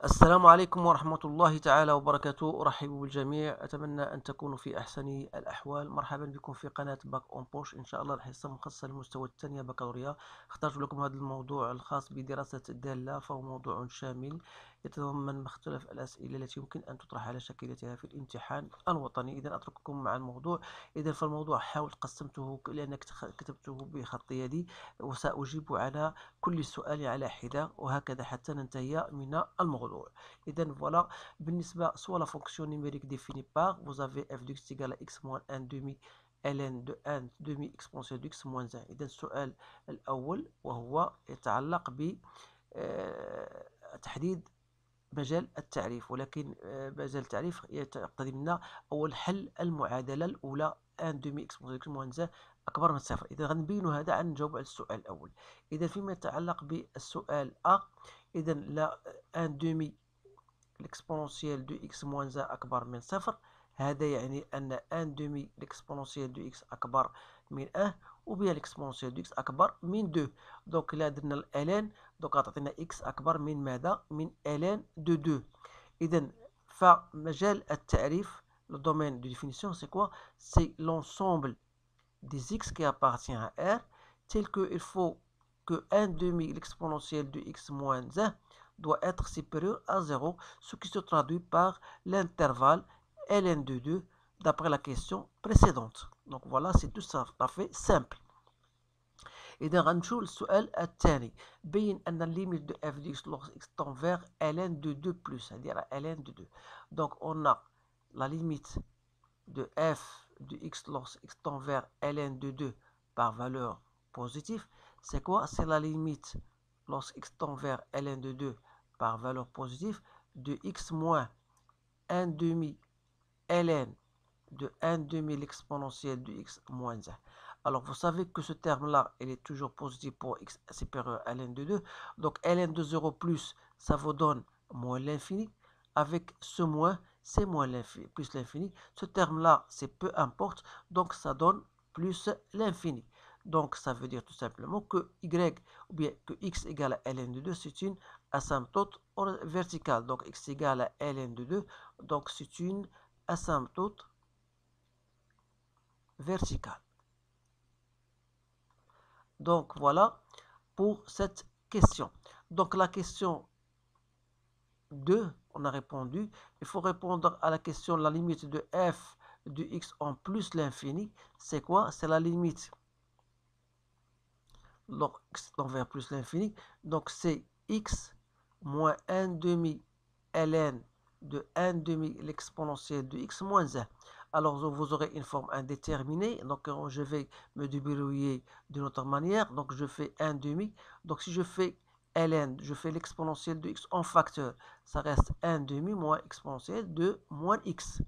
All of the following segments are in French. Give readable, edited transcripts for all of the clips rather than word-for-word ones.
السلام عليكم ورحمة الله تعالى وبركاته. أرحب بالجميع، أتمنى أن تكونوا في أحسن الأحوال. مرحبا بكم في قناة باك أون بوش، إن شاء الله الحصة المخصصة للمستوى الثانية بكالوريا. اخترت لكم هذا الموضوع الخاص بدراسة الدالة، فهو موضوع شامل يتضمن مختلف الأسئلة التي يمكن أن تطرح على شاكلتها في الامتحان الوطني. إذا أترككم مع الموضوع. إذا فالموضوع حاول قسمته لأنك كتبته بخط يدي، وسأجيب على كل سؤال على حدة، وهكذا حتى ننتهي من الموضوع. إذا voilà. بالنسبة soit la fonction numérique définie par, vous avez f de x égale à x moins 1 demi ln de 1 demi exponentielle de x moins 1. إذا السؤال الأول وهو يتعلق ب تحديد مجال التعريف، ولكن مجال التعريف يقتضي منا أول حل المعادلة الأولى 1 demi exponentielle de x moins 1 أكبر من صفر. إذا غنبين هذا عن نجاوب على السؤال الأول. إذا فيما يتعلق بالسؤال أ، إذا لا 1 demi l'exponentielle de x moins 1 أكبر من صفر، هذا يعني أن 1 demi l'exponentielle de x أكبر من 1، وبها l'exponentielle de x أكبر من 2. دونك إلا درنا الألان دونك غتعطينا x أكبر من ماذا؟ من ألان دو 2. إذا فمجال التعريف le domaine de définition c'est quoi? C'est l'ensemble des x qui appartient à R, tel que il faut que 1 demi l'exponentielle de x moins 1 doit être supérieur à 0, ce qui se traduit par l'intervalle ln de 2 d'après la question précédente. Donc voilà, c'est tout ça à fait simple. إذا غنمشيو للسؤال الثاني. بين أن الليميت دو f de x lorsque x tend vers ln de 2 plus، هذه راه ln de 2. Donc on a la limite de f de x lorsque x tend vers ln de 2 par valeur positive. C'est quoi? C'est la limite lorsque x tend vers ln de 2 par valeur positive de x moins 1 demi ln de 1 demi l'exponentielle de x moins 1. Alors vous savez que ce terme-là, il est toujours positif pour x supérieur à ln de 2. Donc ln de 0 plus, ça vous donne moins l'infini. Avec ce moins, c'est moins l'infini, plus l'infini. Ce terme-là, c'est peu importe, donc ça donne plus l'infini. Donc ça veut dire tout simplement que y ou bien que x égale à ln de 2, c'est une asymptote verticale. Donc x égale à ln de 2, donc c'est une asymptote verticale. Donc voilà pour cette question. Donc la question 2, on a répondu. Il faut répondre à la question la limite de f de x en plus l'infini. C'est quoi? C'est la limite log x tend vers plus l'infini. Donc c'est x moins 1 demi ln de 1 demi l'exponentielle de x moins 1. Alors vous aurez une forme indéterminée, donc je vais me débrouiller d'une autre manière. Donc je fais 1 demi. Donc si je fais ln, je fais l'exponentielle de x en facteur, ça reste 1 demi moins exponentielle de moins x.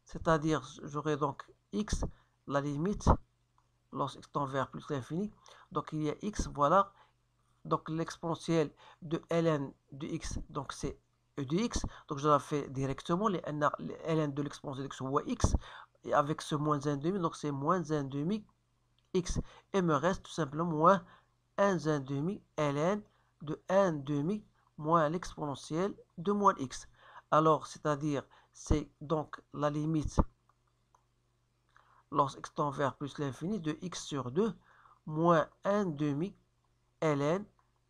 C'est-à-dire j'aurai donc x, la limite lorsque x tend vers plus l'infini. Donc il y a x, voilà. Donc l'exponentielle de ln de x, donc c'est e de x. Donc je la fais directement, les ln de l'exponentielle de x ou x, et avec ce moins 1 demi, donc c'est moins 1 demi x. Et me reste tout simplement moins 1 demi ln de 1 demi moins l'exponentielle de moins x. Alors, c'est-à-dire, c'est donc la limite lorsque x tend vers plus l'infini de x sur 2 moins 1 demi ln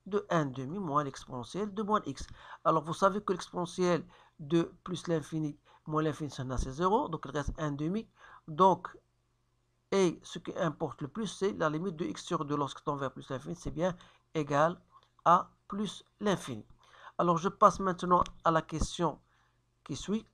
de 1 demi moins l'exponentielle de moins x. Alors vous savez que l'exponentielle de plus l'infini moins l'infini, c'est 0, donc il reste 1 demi. Donc, et ce qui importe le plus, c'est la limite de x sur 2 lorsque tend vers plus l'infini, c'est bien égal à plus l'infini. Alors je passe maintenant à la question qui suit.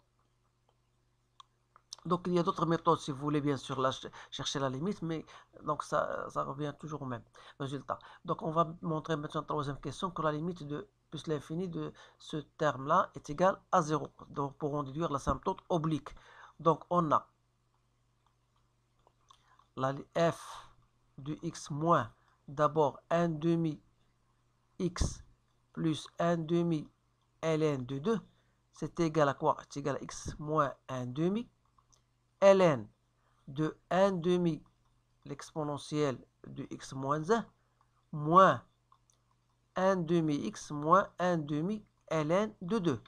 Donc il y a d'autres méthodes si vous voulez bien sûr chercher la limite, mais donc ça revient toujours au même résultat. Donc on va montrer maintenant la troisième question que la limite de plus l'infini de ce terme-là est égale à 0. Donc pour en déduire l'asymptote oblique. Donc on a la f de x moins d'abord 1 demi x plus 1 demi ln de 2, c'est égal à quoi? C'est égal à x moins 1 demi ln de 1 demi l'exponentielle de x moins 1 moins 1 demi x moins 1 demi ln de 2.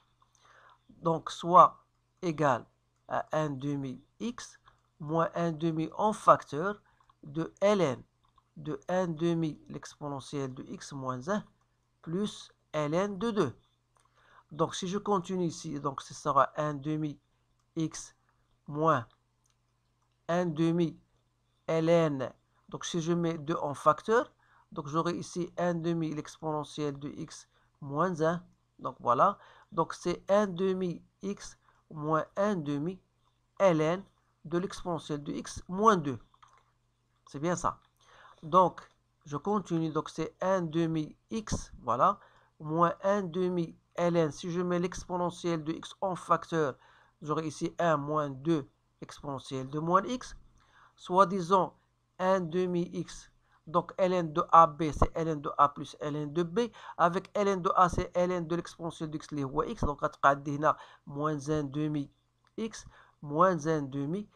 Donc, soit égal à 1 demi x moins 1 demi en facteur de ln de 1 demi l'exponentielle de x moins 1 plus ln de 2. Donc, si je continue ici, donc ce sera 1 demi x moins 1 demi ln. Donc, si je mets 2 en facteur, donc j'aurai ici 1 demi l'exponentielle de x moins 1. Donc, voilà. Donc, c'est 1 demi x moins 1 demi ln de l'exponentielle de x moins 2. C'est bien ça. Donc, je continue. Donc, c'est 1 demi x, voilà, moins 1 demi ln. Si je mets l'exponentielle de x en facteur, j'aurai ici 1 moins 2 exponentielle de moins x. Soit disant 1 demi x. Donc, ln de AB, c'est ln de A plus ln de B. Avec ln de A, c'est ln de l'exponentielle de x, اللي هو x. Donc, غتقعد هنا moins 1 demi x moins 1 demi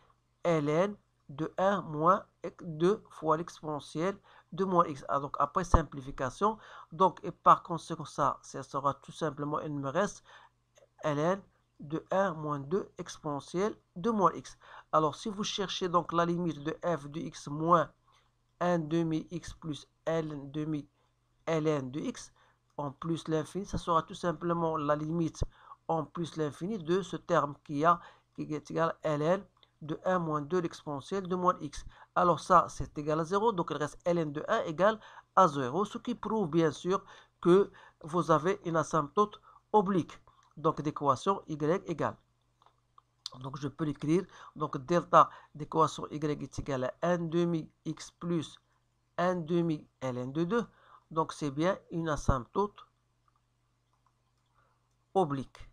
ln de 1 moins 2 fois l'exponentielle de moins x. Donc, après simplification, donc, et par conséquent, ça sera tout simplement, il me reste ln de 1 moins 2 exponentielle de moins x. Alors, si vous cherchez donc la limite de f de x moins 1 demi x plus ln demi ln de x en plus l'infini, ça sera tout simplement la limite en plus l'infini de ce terme qui est égal à ln de 1 moins 2 l'exponentielle de moins x. Alors ça, c'est égal à 0, donc il reste ln de 1 égale à 0, ce qui prouve bien sûr que vous avez une asymptote oblique, donc d'équation y égale. Donc je peux l'écrire, donc delta d'équation y est égal à 1 demi x plus 1 demi ln de 2, donc c'est bien une asymptote oblique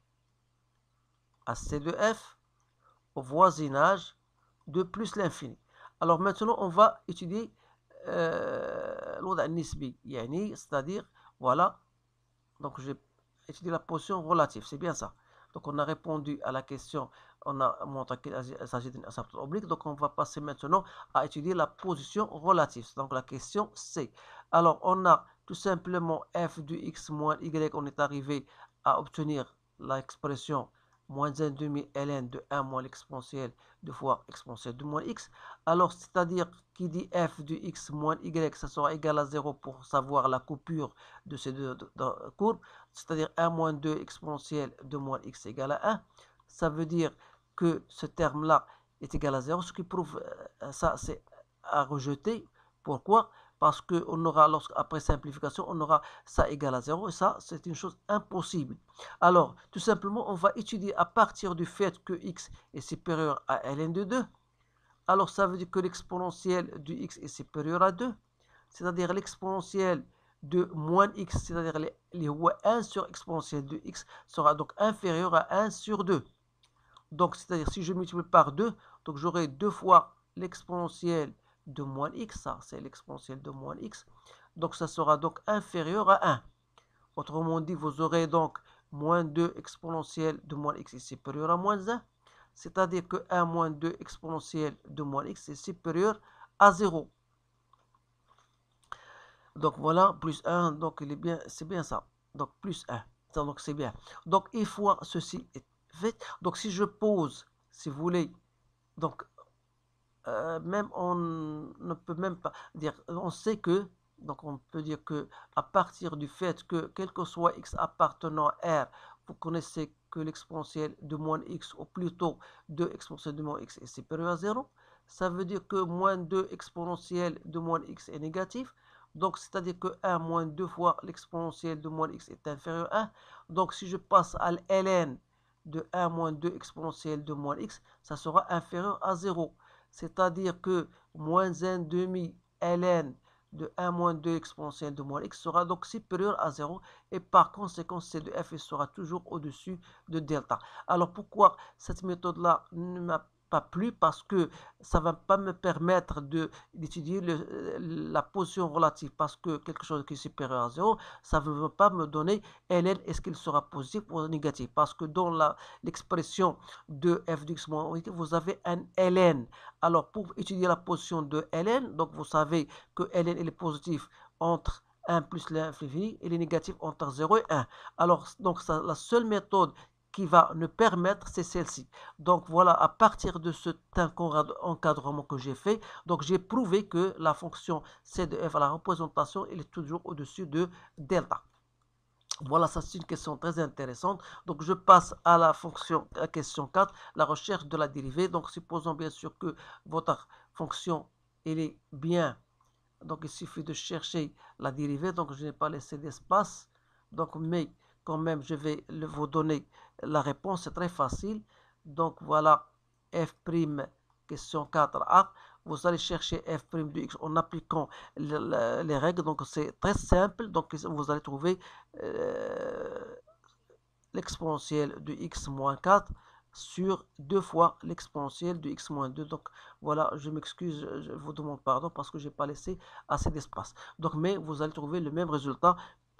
à C de f au voisinage de plus l'infini. Alors maintenant, on va étudier l'ordre النسبي, c'est-à-dire, voilà, donc j'ai étudié la position relative, c'est bien ça. Donc on a répondu à la question, on a montré qu'il s'agit d'une asymptote oblique, donc on va passer maintenant à étudier la position relative, donc la question C. Alors on a tout simplement f de x moins y, on est arrivé à obtenir l'expression moins 1 demi ln de 1 moins l'exponentielle 2 fois exponentielle de moins x. Alors, c'est-à-dire qui dit f de x moins y, ça sera égal à 0 pour savoir la coupure de ces deux courbes. C'est-à-dire 1 moins 2 exponentielle de moins x égale à 1. Ça veut dire que ce terme-là est égal à 0, ce qui prouve ça, c'est à rejeter. Pourquoi? Parce qu'on aura, après simplification, on aura ça égale à 0, et ça, c'est une chose impossible. Alors, tout simplement, on va étudier à partir du fait que x est supérieur à ln de 2. Alors, ça veut dire que l'exponentielle de x est supérieur à 2, c'est-à-dire l'exponentielle de moins x, c'est-à-dire les 1 sur exponentielle de x, sera donc inférieur à 1 sur 2. Donc, c'est-à-dire si je multiplie par 2, donc j'aurai 2 fois l'exponentielle de moins x, ça c'est l'exponentielle de moins x, donc ça sera donc inférieur à 1. Autrement dit, vous aurez donc moins 2 exponentielle de moins x est supérieur à moins 1, c'est-à-dire que 1 moins 2 exponentielle de moins x est supérieur à 0. Donc voilà, plus 1, donc il est bien, c'est bien ça. Donc plus 1, donc c'est bien. Donc une fois ceci est fait, donc si je pose, si vous voulez, donc même on ne peut même pas dire, on sait que, donc on peut dire que à partir du fait que quel que soit x appartenant à R, vous connaissez que l'exponentielle de moins x, ou plutôt 2 exponentielle de moins x est supérieur à 0, ça veut dire que moins 2 exponentielle de moins x est négatif. Donc, c'est-à-dire que 1 moins 2 fois l'exponentielle de moins x est inférieur à 1. Donc, si je passe à ln de 1 moins 2 exponentielle de moins x, ça sera inférieur à 0. C'est-à-dire que moins 1 demi ln de 1 moins 2 exponentielle de moins x sera donc supérieur à 0. Et par conséquent, C de f sera toujours au-dessus de delta. Alors, pourquoi cette méthode-là ne m'a pas plu? Parce que ça ne va pas me permettre d'étudier la position relative, parce que quelque chose qui est supérieur à 0, ça ne veut pas me donner ln, est-ce qu'il sera positif ou négatif, parce que dans l'expression de f de x moins y, vous avez un ln. Alors pour étudier la position de ln, donc vous savez que ln est positif entre 1 plus l'infini, il est négatif entre 0 et 1. Alors, donc, ça, la seule méthode qui va nous permettre, c'est celle-ci. Donc, voilà, à partir de cet encadrement que j'ai fait, donc j'ai prouvé que la fonction c de f à la représentation, elle est toujours au-dessus de delta. Voilà, ça c'est une question très intéressante. Donc je passe à la question 4, la recherche de la dérivée. Donc supposons bien sûr que votre fonction, elle est bien. Donc il suffit de chercher la dérivée. Donc je n'ai pas laissé d'espace. Donc mais quand même, je vais vous donner la réponse. C'est très facile. Donc voilà, f', question 4a. Vous allez chercher f' de x en appliquant les règles. Donc c'est très simple. Donc vous allez trouver l'exponentielle de x moins 4 sur 2 fois l'exponentielle de x moins 2. Donc voilà, je m'excuse, je vous demande pardon parce que je n'ai pas laissé assez d'espace. Donc mais vous allez trouver le même résultat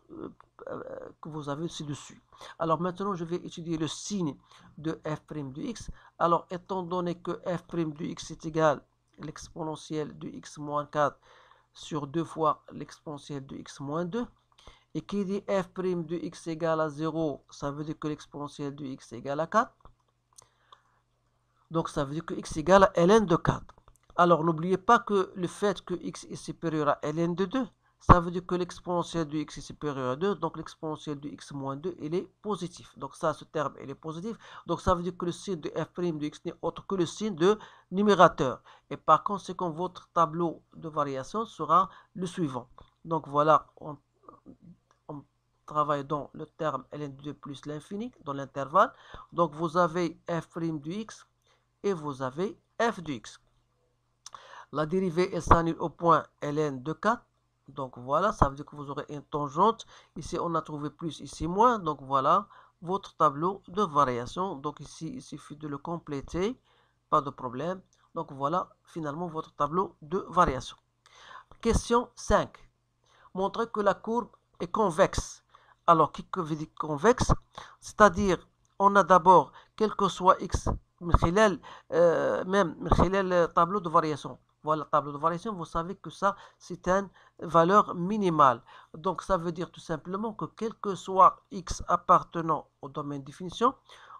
que vous avez ci-dessus. Alors maintenant, je vais étudier le signe de f' de x. Alors étant donné que f' de x est égal à l'exponentielle de x moins 4 sur 2 fois l'exponentielle de x moins 2, et qui dit f' de x égale à 0, ça veut dire que l'exponentielle de x égale à 4. Donc ça veut dire que x égale à ln de 4. Alors n'oubliez pas que le fait que x est supérieur à ln de 2, ça veut dire que l'exponentielle de x est supérieure à 2, donc l'exponentielle de x moins 2, il est positif. Donc ça, ce terme, il est positif. Donc ça veut dire que le signe de f' de x n'est autre que le signe de numérateur. Et par conséquent, votre tableau de variation sera le suivant. Donc voilà, on travaille dans le terme ln de 2 plus l'infini, dans l'intervalle. Donc vous avez f' de x et vous avez f de x. La dérivée est s'annule au point ln de 4. Donc voilà, ça veut dire que vous aurez une tangente. Ici, on a trouvé plus, ici moins. Donc voilà votre tableau de variation. Donc ici, il suffit de le compléter. Pas de problème. Donc voilà finalement votre tableau de variation. Question 5. Montrez que la courbe est convexe. Alors, qu'est-ce que veut dire convexe? C'est-à-dire, on a d'abord, quel que soit x, même le tableau de variation. Voilà, tableau de variation, vous savez que ça, c'est une valeur minimale. Donc, ça veut dire tout simplement que quel que soit x appartenant au domaine de définition,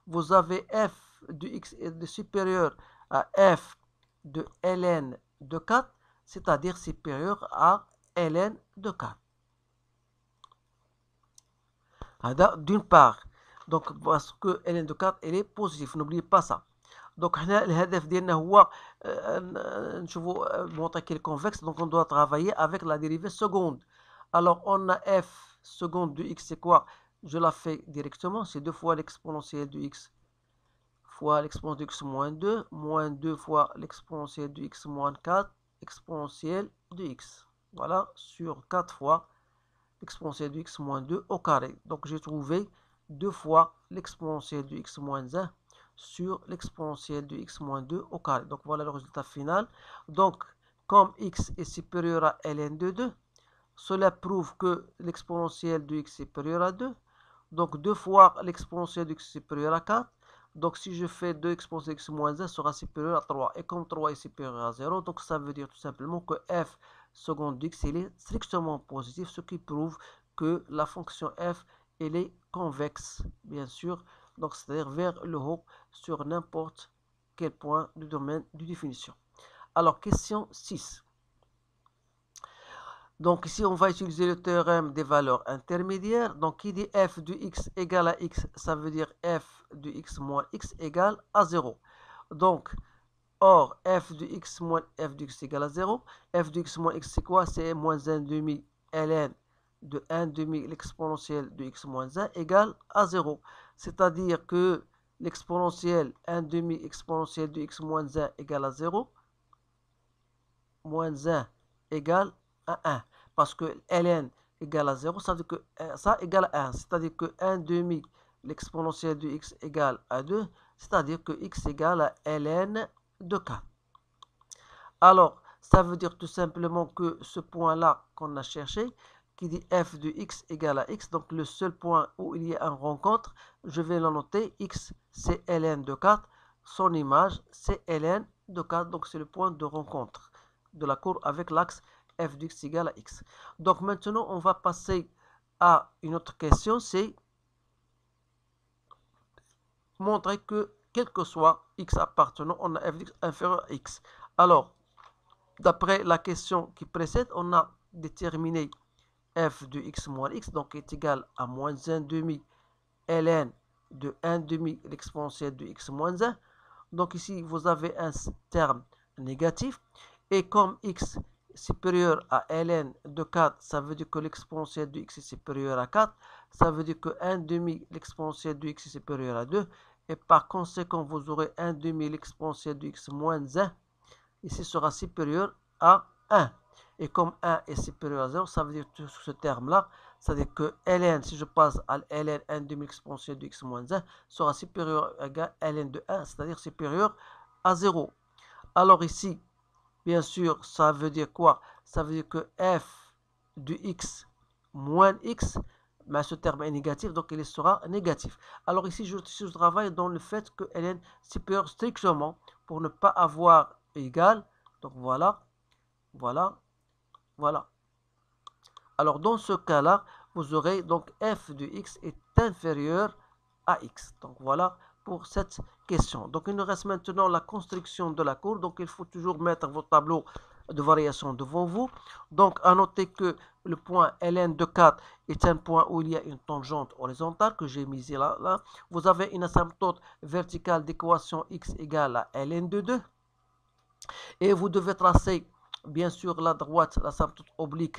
vous avez f de x est supérieur à f de ln de 4, c'est-à-dire supérieur à ln de 4. D'une part, donc parce que ln de 4 elle est positive, n'oubliez pas ça. Donc الهدف ديالنا هو نشوفوا montrer qu'il est convexe, donc on doit travailler avec la dérivée seconde. Alors on a f seconde de x, c'est quoi? Je la fais directement, c'est 2 fois l'exponentielle de x fois l'exponentielle de x moins 2 fois l'exponentielle de x moins 4 exponentielle de x. Voilà, sur 4 fois l'exponentielle de x moins 2 au carré. Donc j'ai trouvé 2 fois l'exponentielle de x moins 1 sur l'exponentielle de x moins 2 au carré. Donc voilà le résultat final. Donc comme x est supérieur à ln de 2, cela prouve que l'exponentielle de x est supérieure à 2. Donc 2 fois l'exponentielle de x est supérieure à 4. Donc si je fais 2 exponentielle de x moins 1 sera supérieur à 3. Et comme 3 est supérieur à 0, donc ça veut dire tout simplement que f seconde de x il est strictement positif, ce qui prouve que la fonction f elle est convexe, bien sûr. Donc c'est-à-dire vers le haut sur n'importe quel point du domaine de définition. Alors question 6. Donc ici, on va utiliser le théorème des valeurs intermédiaires. Donc, qui dit f de x égale à x, ça veut dire f de x moins x égale à 0. Donc, or, f de x moins f de x égale à 0. F de x moins x, c'est quoi? C'est moins 1 demi ln de 1 demi l'exponentielle de x moins 1 égale à 0. C'est-à-dire que l'exponentielle 1 demi exponentielle de x moins 1 égale à 0. Moins 1 égale à 1. Parce que ln égale à 0, ça veut dire que ça égale à 1. C'est-à-dire que 1 demi l'exponentielle de x égale à 2. C'est-à-dire que x égale à ln de 4. Alors, ça veut dire tout simplement que ce point-là qu'on a cherché, qui dit f de x égale à x, donc le seul point où il y a une rencontre, je vais le noter, x c'est ln de 4, son image c'est ln de 4, donc c'est le point de rencontre de la courbe avec l'axe f de x égale à x. Donc maintenant, on va passer à une autre question, c'est montrer que quel que soit x appartenant, on a f de x inférieur à x. Alors, d'après la question qui précède, on a déterminé f de x moins x, donc est égal à moins 1 demi ln de 1 demi l'exponentielle de x moins 1. Donc ici, vous avez un terme négatif. Et comme x est supérieur à ln de 4, ça veut dire que l'exponentielle de x est supérieure à 4. Ça veut dire que 1 demi l'exponentielle de x est supérieure à 2. Et par conséquent, vous aurez 1 demi l'exponentielle de x moins 1. Ici sera supérieur à 1. Et comme 1 est supérieur à 0, ça veut dire que ce terme-là, c'est-à-dire que ln, si je passe à ln 1 demi exponentielle de x moins 1, sera supérieur à ln de 1, c'est-à-dire supérieur à 0. Alors ici, bien sûr, ça veut dire quoi? Ça veut dire que f de x moins x, mais ce terme est négatif, donc il sera négatif. Alors ici, je travaille dans le fait que ln supérieur strictement pour ne pas avoir égal. Donc voilà, voilà, voilà. Alors dans ce cas-là, vous aurez donc f de x est inférieur à x. Donc voilà pour cette question. Donc il nous reste maintenant la construction de la courbe. Donc il faut toujours mettre vos tableaux de variation devant vous. Donc à noter que le point ln de 4 est un point où il y a une tangente horizontale que j'ai mise là. Vous avez une asymptote verticale d'équation x égale à ln de 2. Et vous devez tracer, bien sûr, la droite, l'asymptote oblique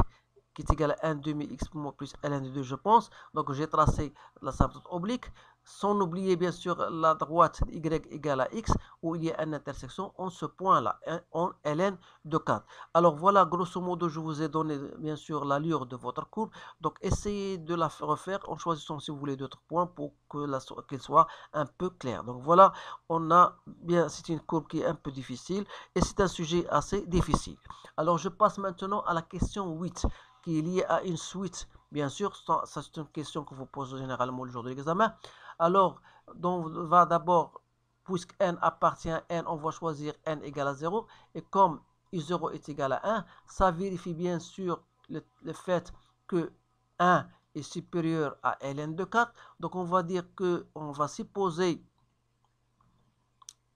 qui est égale à 1 demi x plus ln de 2, je pense. Donc, j'ai tracé l'asymptote oblique, sans oublier, bien sûr, la droite y égale à x, où il y a une intersection en ce point-là, en ln de 4. Alors, voilà, grosso modo, je vous ai donné, bien sûr, l'allure de votre courbe. Donc, essayez de la refaire en choisissant, si vous voulez, d'autres points pour qu'elle soit un peu claire. Donc, voilà, on a bien, c'est une courbe qui est un peu difficile et c'est un sujet assez difficile. Alors, je passe maintenant à la question 8. Qui est lié à une suite, bien sûr, ça c'est une question que vous posez généralement le jour de l'examen. Alors, on va d'abord, puisque n appartient à n, on va choisir n égale à 0, et comme i0 est égal à 1, ça vérifie bien sûr le fait que 1 est supérieur à ln de 4, donc on va dire que, on va supposer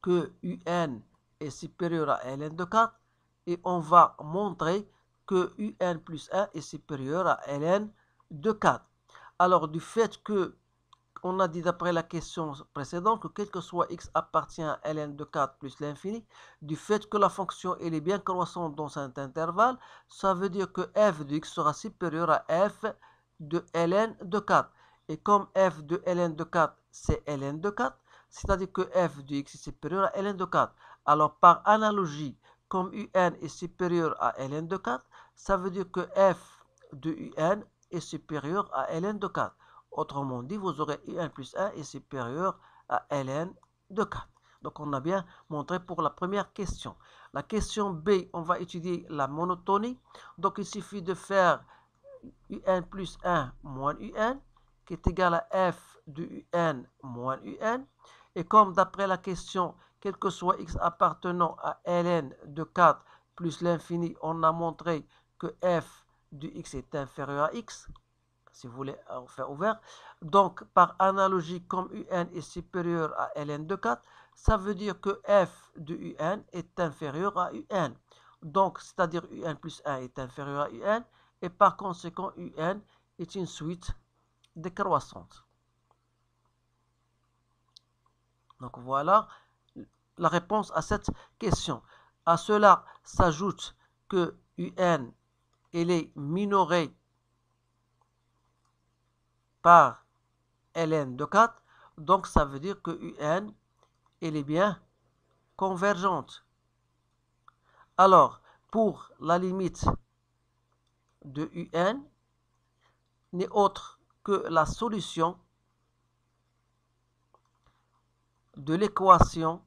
que un est supérieur à ln de 4, et on va montrer que un plus 1 est supérieur à ln de 4. Alors, du fait que, on a dit d'après la question précédente que quel que soit x appartient à ln de 4 plus l'infini, du fait que la fonction elle est bien croissante dans cet intervalle, ça veut dire que f de x sera supérieur à f de ln de 4. Et comme f de ln de 4, c'est ln de 4, c'est-à-dire que f de x est supérieur à ln de 4. Alors, par analogie, comme un est supérieur à ln de 4, ça veut dire que f de un est supérieur à ln de 4. Autrement dit, vous aurez un plus 1 est supérieur à ln de 4. Donc, on a bien montré pour la première question. La question B, on va étudier la monotonie. Donc, il suffit de faire un plus 1 moins un, qui est égal à f de un moins un. Et comme d'après la question, quel que soit x appartenant à ln de 4 plus l'infini, on a montré que f de x est inférieur à x, si vous voulez faire ouvert. Donc, par analogie, comme un est supérieur à ln de 4, ça veut dire que f de un est inférieur à un. Donc, c'est-à-dire un plus 1 est inférieur à un, et par conséquent, un est une suite décroissante. Donc voilà la réponse à cette question. À cela s'ajoute que un est minoré par ln de 4, donc ça veut dire que un est bien convergente. Alors, pour la limite de un n'est autre que la solution de l'équation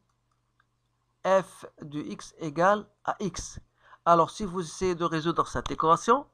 f de x égale à x. Alors, si vous essayez de résoudre cette équation,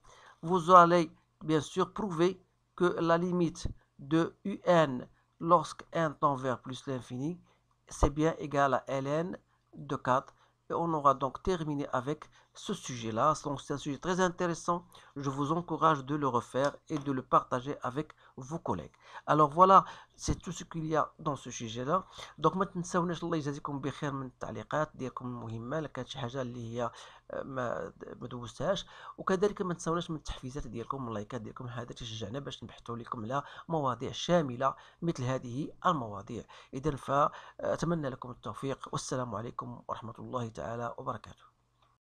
vous allez bien sûr prouver que la limite de un lorsque n tend vers plus l'infini, c'est bien égal à ln de 4. Et on aura donc terminé avec ce sujet-là. Donc c'est un sujet très intéressant. Je vous encourage de le refaire et de le partager avec vos collègues. Alors voilà, c'est tout ce qu'il y a dans ce sujet-là. دونك ما تنساوناش، الله يجازيكم بخير، من التعليقات ديالكم المهمه الا كانت شي حاجه اللي هي ما دوزتهاش، وكذلك ما تنساوناش من التحفيزات ديالكم، من اللايكات ديالكم، هذا تشجعنا باش نبحثوا لكم على مواضيع شامله مثل هذه المواضيع. اذا فاتمنى لكم التوفيق، والسلام عليكم ورحمه الله تعالى وبركاته.